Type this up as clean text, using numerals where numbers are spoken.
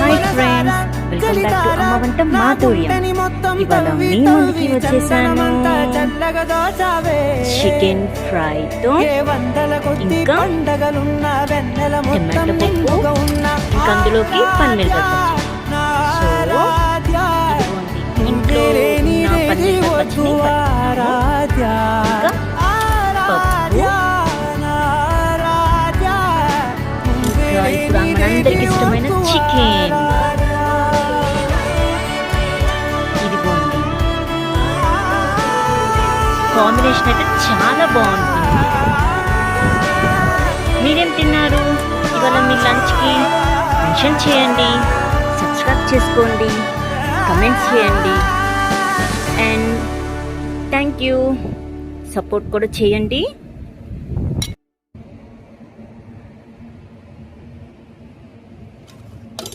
Hi friends, welcome back to అమ్మ వంట మాధుర్యం. ఇవాళ మీ ముందుకి వచ్చేసాను చికెన్ ఫ్రైతో, ఇంకా టమాటో పప్పు, ఇంకా అందులోకి పన్నీర్ బటర్. సో ఇంట్లో ఉన్న పన్నీర్ బటర్ని ఇంకా పప్పు, ఇంకా ఇప్పుడు మనందరికి ఇష్టమైన చికెన్. ఇదిగోండి, కాంబినేషన్ అయితే చాలా బాగుంటుంది. మీరేం తిన్నారు ఇవాళ మీ లంచ్కి? మెన్షన్ చేయండి, సబ్స్క్రైబ్ చేసుకోండి, కమెంట్స్ చేయండి. అండ్ థ్యాంక్ యూ, సపోర్ట్ కూడా చేయండి.